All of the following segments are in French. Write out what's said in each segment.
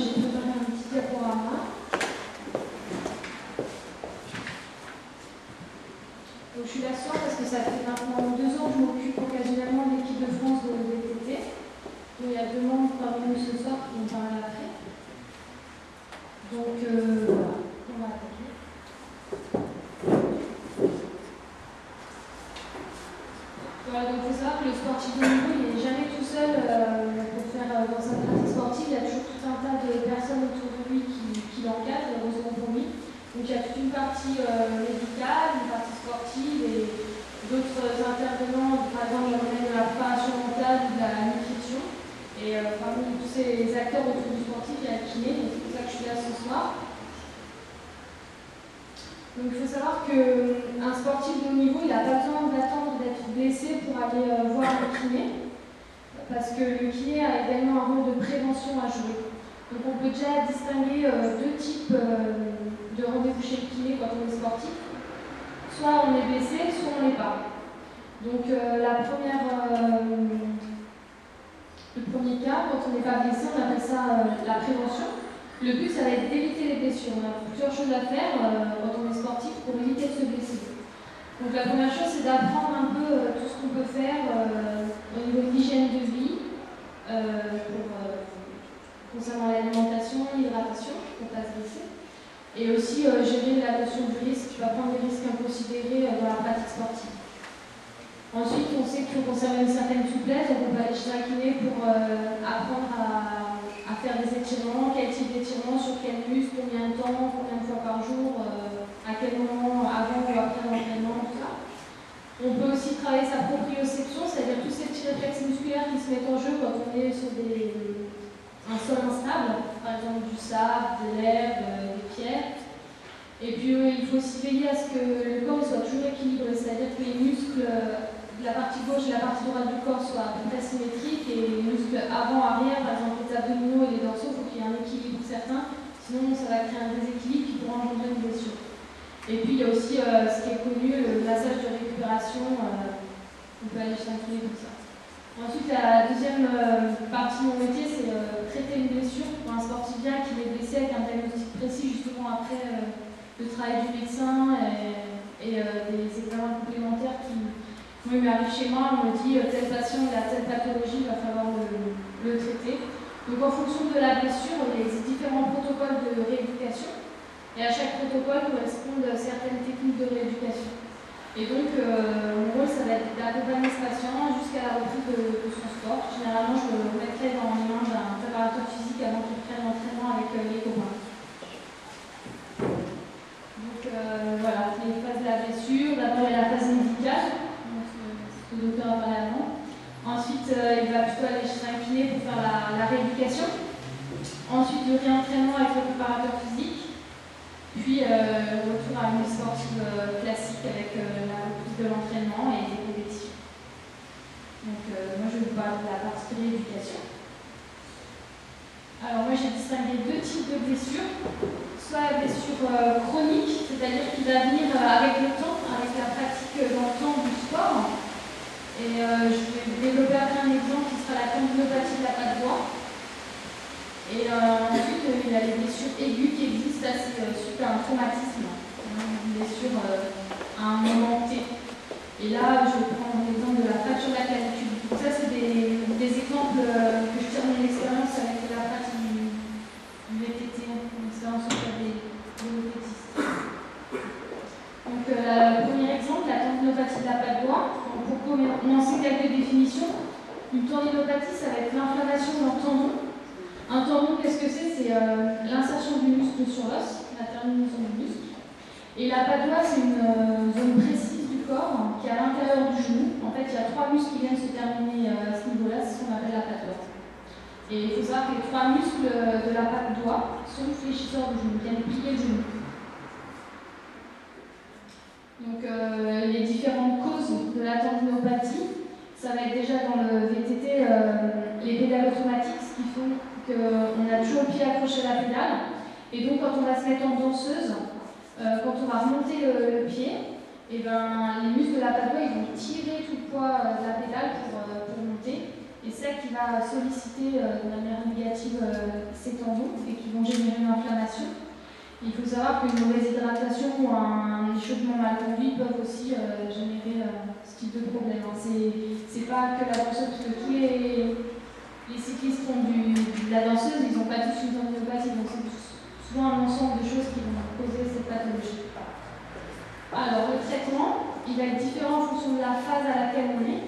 j'ai préparé un petit diaporama. Donc, je suis là ce soir parce que ça fait maintenant 2 ans que je m'occupe occasionnellement de l'équipe de France de VTT. Il y a 2 membres parmi nous ce soir qui vont parler après. Donc, voilà, on va attaquer. Voilà, donc il faut savoir que le sportif de niveau, il n'est jamais tout seul pour faire dans sa pratique sportive. Il y a toujours tout un tas de personnes autour de lui qui l'encadrent, heureusement pour lui. Donc il y a toute une partie médicale, une partie sportive et d'autres intervenants, par exemple dans le domaine de la préparation mentale ou de la nutrition. Et parmi tous ces acteurs autour du sportif, il y a le kiné, donc c'est pour ça que je suis là ce soir. Donc il faut savoir qu'un sportif de haut niveau, il n'a pas besoin d'attendre d'être blessé pour aller voir un kiné, parce que le kiné a également un rôle de prévention à jouer. Donc on peut déjà distinguer 2 types de rendez-vous chez le kiné quand on est sportif. Soit on est blessé, soit on n'est pas. Donc le premier cas, quand on n'est pas blessé, on appelle ça la prévention. Le but, ça va être d'éviter les blessures. On a plusieurs choses à faire quand on est sportif pour éviter de se blesser. Donc la première chose, c'est d'apprendre un peu tout ce qu'on peut faire au niveau de l'hygiène de vie, concernant l'alimentation, l'hydratation, pour ne pas se blesser. Et aussi gérer la notion du risque, tu vas prendre des risques inconsidérés dans la pratique sportive. Ensuite, on sait qu'il faut conserver une certaine souplesse, donc on va aller chez un kiné pour apprendre à faire des étirements, quel type d'étirement, sur quel muscle, combien de temps, combien de fois par jour, à quel moment, avant ou après l'entraînement, tout ça. On peut aussi travailler sa proprioception, c'est-à-dire tous ces petits réflexes musculaires qui se mettent en jeu quand on est sur un sol instable, par exemple du sable, de l'herbe, des pierres. Et puis il faut aussi veiller à ce que le corps soit toujours équilibré, c'est-à-dire que les muscles de la partie gauche et la partie droite du corps soient à peu près symétriques et les muscles avant-arrière, par exemple les abdominaux et les dorsaux, il faut qu'il y ait un équilibre certain, sinon ça va créer un déséquilibre qui pourra engendrer une blessure. Et puis il y a aussi ce qui est connu, le massage de récupération, on peut aller chez un kiné pour ça. Ensuite, la deuxième partie de mon métier, c'est traiter une blessure pour un sportif bien qui est blessé avec un diagnostic précis, justement après le travail du médecin et des examens complémentaires qui m'arrivent chez moi. On me dit tel patient il a telle pathologie, il va falloir le traiter. Donc en fonction de la blessure, il existe différents protocoles de rééducation et à chaque protocole correspondent certaines techniques de rééducation. Et donc, mon rôle, ça va être d'accompagner ce patient jusqu'à la reprise de son sport. Généralement, je le remettrai dans les mains d'un préparateur physique avant qu'il prenne l'entraînement avec les copains. Donc, voilà, les phases de la blessure. D'abord, il y a la phase médicale, donc, ce que le docteur a parlé avant. Ensuite, il va plutôt aller chez un kiné pour faire la rééducation. Ensuite, le réentraînement avec le préparateur physique. Puis le retour à une sportive classique avec la reprise de l'entraînement et des compétitions. Donc moi je vais vous parler de la partie rééducation. Alors moi j'ai distingué 2 types de blessures. Soit la blessure chronique, c'est-à-dire qui va venir avec le temps, avec la pratique dans le temps du sport. Et je vais développer après un exemple qui sera la tendinopathie de la patte droite. Et ensuite, il y a les blessures aiguës qui existent suite à un traumatisme, une blessure à un moment T. Et là, je vais prendre l'exemple de la fracture de la clavicule. Donc ça, c'est des exemples que je tire de mon expérience avec la pratique du VTT, une expérience auprès des orthopédistes. Donc le premier exemple, la tendinopathie de la patte droite. Pour commencer quelques définitions, une tendinopathie, ça va être l'inflammation d'un tendon. Un tendon, qu'est-ce que c'est? C'est l'insertion du muscle sur l'os, la terminaison du muscle. Et la patte droite, c'est une zone précise du corps qui est à l'intérieur du genou. En fait, il y a 3 muscles qui viennent se terminer à ce niveau-là, c'est ce qu'on appelle la patte droite. Et il faut savoir que les 3 muscles de la patte droite sont fléchisseurs du genou, viennent plier le genou. Donc, les différentes causes de la tendinopathie, ça va être déjà dans le VTT, les pédales automatiques, ce qui font qu'on a toujours le pied accroché à la pédale. Et donc, quand on va se mettre en danseuse, quand on va remonter le pied, et ben, les muscles de la patte droite ils vont tirer tout le poids de la pédale pour monter. et celle qui va solliciter de manière négative ces tendons et qui vont générer une inflammation. Il faut savoir qu'une mauvaise hydratation ou un échauffement mal conduit peuvent aussi générer ce type de problème. C'est pas que la danseuse, parce que tous les cyclistes font de la danseuse, ils n'ont pas tous une tendinopathie, donc c'est souvent un ensemble de choses qui vont causer cette pathologie. Alors, le traitement, il va être différent en fonction de la phase à laquelle on est.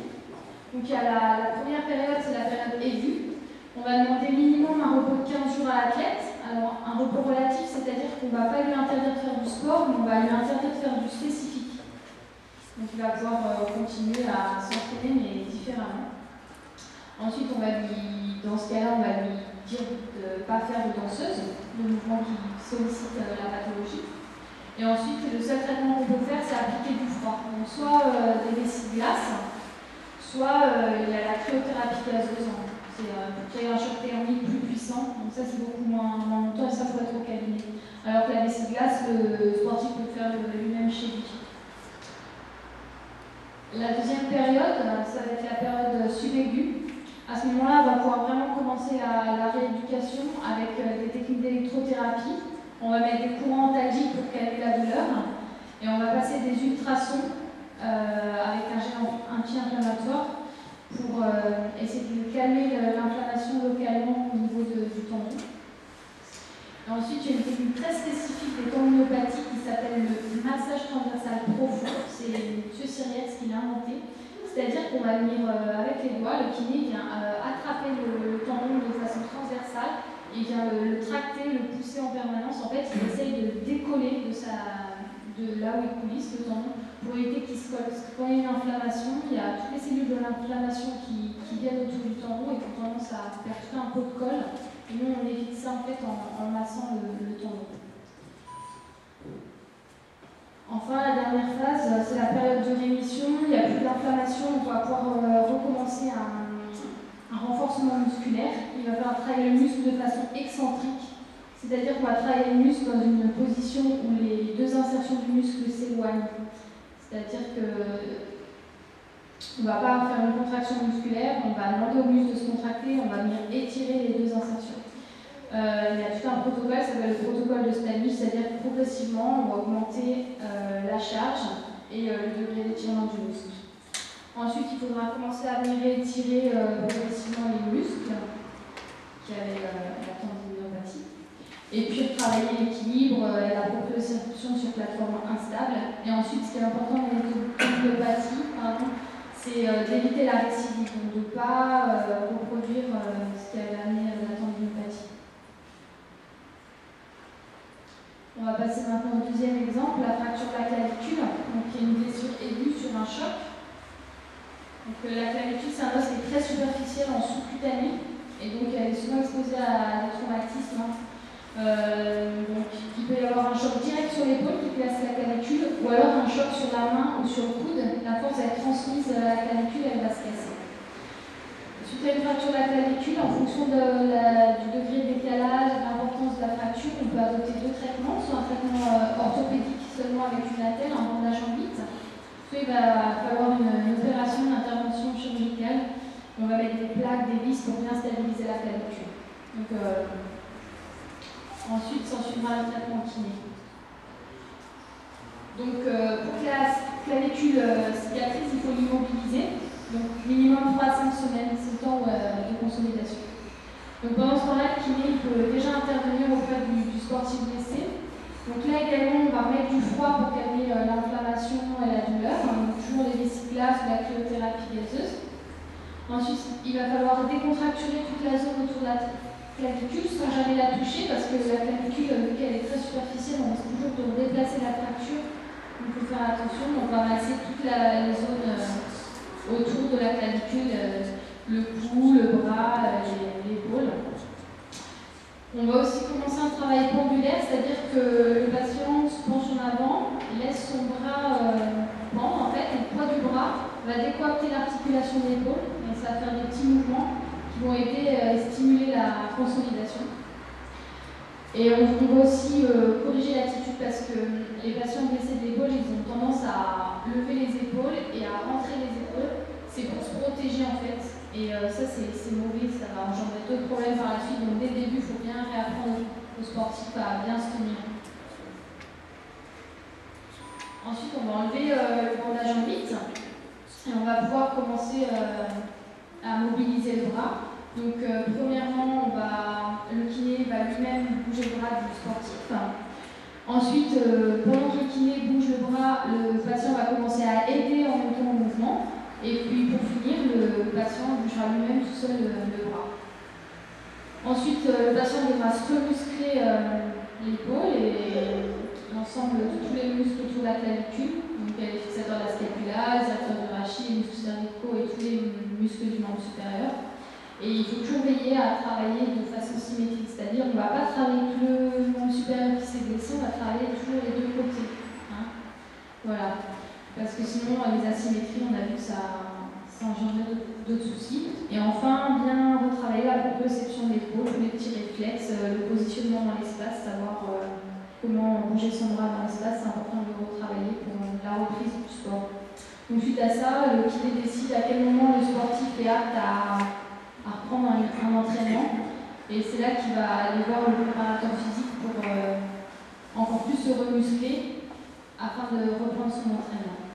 Donc, il y a la première période, c'est la période aiguë. On va demander minimum un repos de 15 jours à l'athlète. Alors, un repos relatif, c'est-à-dire qu'on ne va pas lui interdire de faire du sport, mais on va lui interdire de faire du spécifique. Donc, il va pouvoir continuer à s'entraîner, mais différemment. Ensuite, on va dans ce cas-là, on va lui dire de ne pas faire de danseuse, de mouvements qui sollicitent la pathologie. Et ensuite, le seul traitement qu'on peut faire, c'est appliquer du froid. Donc, soit des vessies de glace, soit il y a la cryothérapie gazeuse. C'est pour créer un choc thermique plus puissant. Donc ça, c'est beaucoup moins longtemps et ça peut être au cabinet. Alors que la vessie de glace, le sportif peut le faire lui-même chez lui. La deuxième période, ça va être la période subaiguë. À ce moment-là, on va pouvoir vraiment commencer la rééducation avec des techniques d'électrothérapie. On va mettre des courants antalgiques pour calmer la douleur et on va passer des ultrasons avec un gel anti-inflammatoire pour essayer de calmer l'inflammation localement au niveau du tendon. Et ensuite, il y a une technique très spécifique des tendinopathies qui s'appelle le massage transversal profond. C'est M. Sirietz qui l'a inventé. C'est-à-dire qu'on va venir avec les doigts, le kiné vient attraper le tendon de façon transversale. Il vient le tracter, le pousser en permanence. En fait, il essaye de le décoller de là où il coulisse, le tendon, pour éviter qu'il se colle. Parce que quand il y a une inflammation, il y a toutes les cellules de l'inflammation qui viennent autour du tendon et qui ont tendance à faire tout un pot de colle. Et nous, on évite ça en fait en massant le tendon. Enfin, la dernière phase, c'est la période de rémission. Il n'y a plus d'inflammation, on va pouvoir recommencer un renforcement musculaire. Il va falloir travailler le muscle de façon excentrique, c'est-à-dire qu'on va travailler le muscle dans une position où les deux insertions du muscle s'éloignent. C'est-à-dire que on ne va pas faire une contraction musculaire, on va demander au muscle de se contracter, on va venir étirer les deux insertions. Il y a tout un protocole, ça s'appelle le protocole de Stanich, c'est-à-dire que progressivement, on va augmenter la charge et le degré d'étirement du muscle. Ensuite, il faudra commencer à venir étirer progressivement les muscles qui avaient la tendinopathie. Et puis travailler l'équilibre et la proprioception sur plateforme instable. Et ensuite, ce qui est important dans les tendinopathies, c'est d'éviter la récidive, donc de ne pas reproduire ce qui avait amené la tendinopathie. On va passer maintenant au deuxième exemple, la fracture de la clavicule, donc qui est une blessure aiguë sur un choc. Donc, la clavicule, c'est un os qui est très superficiel en sous-cutané, et donc elle est souvent exposée à des traumatismes. Donc, il peut y avoir un choc direct sur l'épaule qui place la clavicule, ou alors un choc sur la main ou sur le coude. La force va être transmise à la clavicule, elle va se casser. Suite à une fracture de la clavicule, en fonction du degré de décalage et de l'importance de la fracture, on peut adopter deux traitements, soit un traitement orthopédique seulement avec une attelle, un bandage en 8, soit il va falloir une opération, une intervention chirurgicale. On va mettre des plaques, des vis pour bien stabiliser la clavicule. Donc, ensuite, s'en suivra le traitement kiné. Donc, pour que la clavicule cicatrise, il faut l'immobiliser. Donc, minimum 3 à 5 semaines, c'est le temps de consolidation. Donc, pendant ce temps-là, le kiné peut déjà intervenir auprès du sportif blessé. Donc là également, on va mettre du froid pour calmer l'inflammation et la douleur. Donc, toujours les vessies de glace ou la cryothérapie gazeuse. Ensuite, il va falloir décontracturer toute la zone autour de la clavicule sans jamais la toucher parce que la clavicule, vu qu'elle est très superficielle, on risque toujours de déplacer la fracture. Donc il faut faire attention. On va masser toutes les zones autour de la clavicule, le cou, le bras, l'épaule. On va aussi commencer un travail pendulaire, c'est-à-dire que le patient se penche en avant, laisse son bras pendre en fait, et le poids du bras va décoapter l'articulation de l'épaule, et ça va faire des petits mouvements qui vont aider à stimuler la consolidation. Et on va aussi corriger l'attitude parce que les patients blessés de l'épaule, ils ont tendance à lever les épaules et à rentrer les épaules. C'est pour se protéger en fait Et ça, c'est mauvais, ça va engendrer d'autres problèmes par la suite. Donc dès le début, il faut bien réapprendre aux sportifs à bien se tenir. Ensuite, on va enlever le bandage en vite et on va pouvoir commencer à mobiliser le bras. Donc premièrement, le kiné va lui-même bouger le bras du sportif. Ensuite, pendant que le kiné bouge le bras, le patient va commencer à aider en même temps au mouvement. Et puis pour finir, le patient bougera lui-même tout seul le bras. Ensuite, le patient devra se remuscler l'épaule et l'ensemble de tous les muscles autour de la clavicule. Donc les fixateurs de la scapula, les acteurs de rachis, les muscles cervicaux et tous les muscles du membre supérieur. Et il faut toujours veiller à travailler de façon symétrique, c'est-à-dire on ne va pas travailler tout le membre supérieur qui s'est blessé, on va travailler toujours les deux côtés. Hein, voilà. Parce que sinon, les asymétries, on a vu que ça engendrait d'autres soucis. Et enfin, bien retravailler la proprioception de l'épaule, les petits réflexes, le positionnement dans l'espace, savoir comment bouger son bras dans l'espace, c'est important de le retravailler pour la reprise du sport. Donc suite à ça, le kiné décide à quel moment le sportif est apte à reprendre un entraînement. Et c'est là qu'il va aller voir le préparateur physique pour encore plus se remuscler afin de reprendre son entraînement.